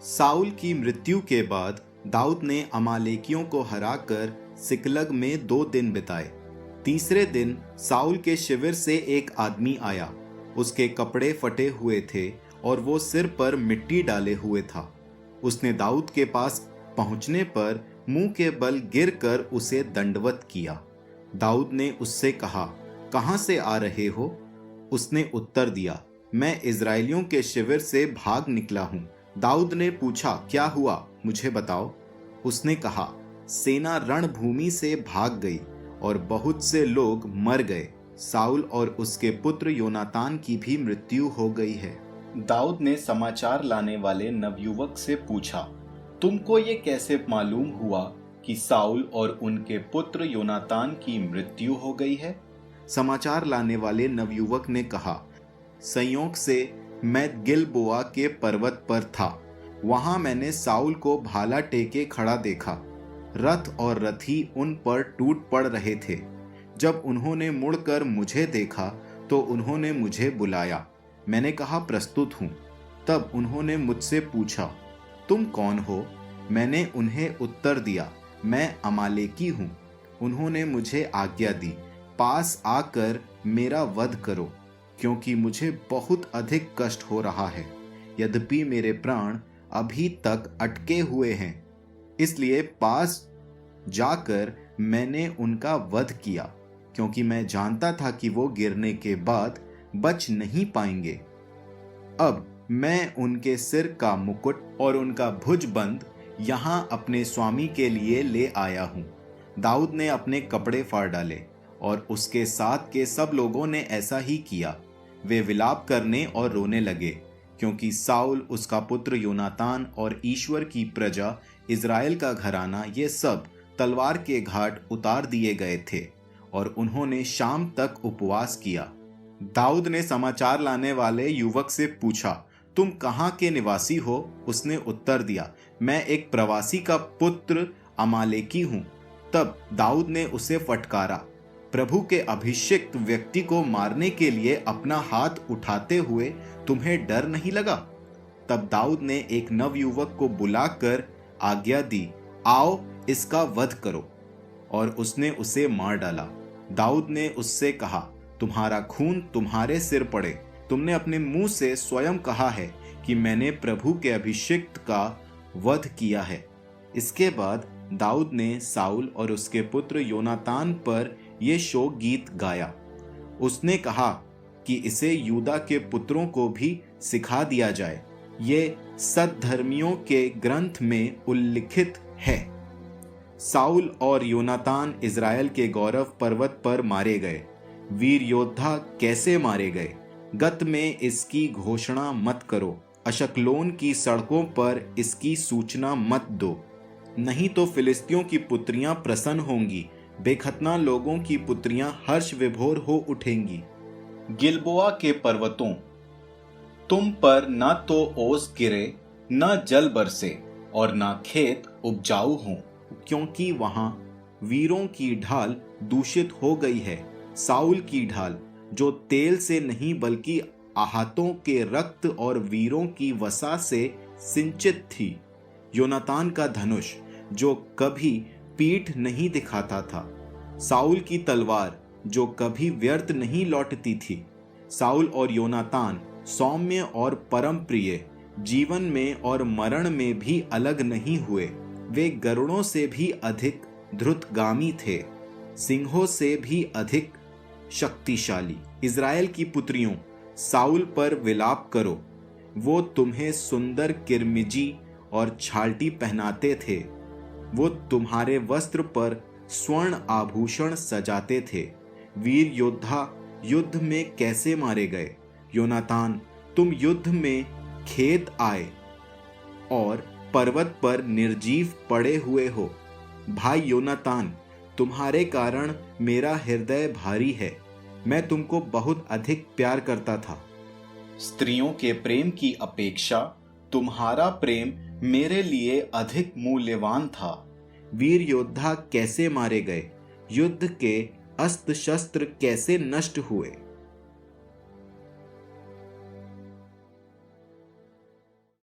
Saul की मृत्यु के बाद दाऊद ने अमालेकियों को हराकर सिकलग में 2 दिन बिताए। तीसरे दिन साउल के शिविर से एक आदमी आया। उसके कपड़े फटे हुए थे और वो सिर पर मिट्टी डाले हुए था। उसने दाऊद के पास पहुंचने पर मुंह के बल गिरकर उसे दंडवत किया। दाऊद ने उससे कहा, कहां से आ रहे हो? उसने उत्तर दिया, मैं इज़राइलियों के शिविर से भाग निकला हूं। दाऊद ने पूछा, क्या हुआ, मुझे बताओ। उसने कहा, सेना रणभूमि से भाग गई और बहुत से लोग मर गए। साउल और उसके पुत्र योनातान की भी मृत्यु हो गई है। दाऊद ने समाचार लाने वाले नवयुवक से पूछा, तुमको ये कैसे मालूम हुआ कि साउल और उनके पुत्र योनातान की मृत्यु हो गई है? समाचार लाने वाले नवयुवक ने कहा, संयोग से मैं गिलबोआ के पर्वत पर था। वहां मैंने साउल को भाला टेके खड़ा देखा। रथ और रथी उन पर टूट पड़ रहे थे। जब उन्होंने मुड़कर मुझे देखा तो उन्होंने मुझे बुलाया। मैंने कहा, प्रस्तुत हूं। तब उन्होंने मुझसे पूछा, तुम कौन हो? मैंने उन्हें उत्तर दिया, मैं अमालेकी हूं। उन्होंने मुझे आज्ञा दी, पास आकर मेरा वध करो, क्योंकि मुझे बहुत अधिक कष्ट हो रहा है। यद्यपि मेरे प्राण अभी तक अटके हुए हैं, इसलिए पास जाकर मैंने उनका वध किया, क्योंकि मैं जानता था कि वो गिरने के बाद बच नहीं पाएंगे। अब मैं उनके सिर का मुकुट और उनका भुजबंद यहां अपने स्वामी के लिए ले आया हूं। दाऊद ने अपने कपड़े फाड़ डाले और उसके साथ के सब लोगों ने ऐसा ही किया। वे विलाप करने और रोने लगे, क्योंकि साउल, उसका पुत्र योनातान और ईश्वर की प्रजा इज़राइल का घराना, ये सब तलवार के घाट उतार दिए गए थे और उन्होंने शाम तक उपवास किया। दाऊद ने समाचार लाने वाले युवक से पूछा, तुम कहाँ के निवासी हो? उसने उत्तर दिया, मैं एक प्रवासी का पुत्र अमालेकी हूँ। तब दाऊद ने उसे फटकारा, प्रभु के अभिषिक्त व्यक्ति को मारने के लिए अपना हाथ उठाते हुए तुम्हें डर नहीं लगा? तब दाऊद ने एक नवयुवक को बुलाकर आज्ञा दी, आओ इसका वध करो, और उसने उसे मार डाला। दाऊद ने उससे कहा, तुम्हारा खून तुम्हारे सिर पड़े। तुमने अपने मुंह से स्वयं कहा है कि मैंने प्रभु के अभिषिक्त का वध किया है। इसके बाद दाऊद ने साउल और उसके पुत्र योनातान पर यह शोक गीत गाया। उसने कहा कि इसे यूदा के पुत्रों को भी सिखा दिया जाए। ये सद्धर्मियों के ग्रंथ में उल्लिखित है। साउल और योनातान इज़राइल के गौरव पर्वत पर मारे गए। वीर योद्धा कैसे मारे गए, गत में इसकी घोषणा मत करो। अशकलोन की सड़कों पर इसकी सूचना मत दो, नहीं तो फिलिस्तियों की पुत्रियां प्रसन्न होंगी, बेखतना लोगों की पुत्रियां हर्ष विभोर हो उठेंगी। गिलबोआ के पर्वतों, तुम पर न तो ओस गिरे, न जल बरसे और न खेत उपजाऊ हों, क्योंकि वहां वीरों की ढाल दूषित हो गई है। साउल की ढाल, जो तेल से नहीं बल्कि आहतों के रक्त और वीरों की वसा से सिंचित थी। योनातान का धनुष, जो कभी पीठ नहीं दिखाता था। साउल की तलवार, जो कभी व्यर्थ नहीं लौटती थी। साउल और योनातान सौम्य और परम प्रिय, जीवन में और मरण में भी अलग नहीं हुए। वे गरुड़ों से भी अधिक द्रुतगामी थे, सिंहों से भी अधिक शक्तिशाली। इज़राइल की पुत्रियों, साउल पर विलाप करो। वो तुम्हें सुंदर किरमिजी और छाल्टी पहनाते थे। वो तुम्हारे वस्त्र पर स्वर्ण आभूषण सजाते थे। वीर योद्धा युद्ध में कैसे मारे गए? योनातान, तुम युद्ध में खेत आए और पर्वत पर निर्जीव पड़े हुए हो। भाई योनातान, तुम्हारे कारण मेरा हृदय भारी है। मैं तुमको बहुत अधिक प्यार करता था। स्त्रियों के प्रेम की अपेक्षा तुम्हारा प्रेम मेरे लिए अधिक मूल्यवान था। वीर योद्धा कैसे मारे गए? युद्ध के अस्त्र शस्त्र कैसे नष्ट हुए?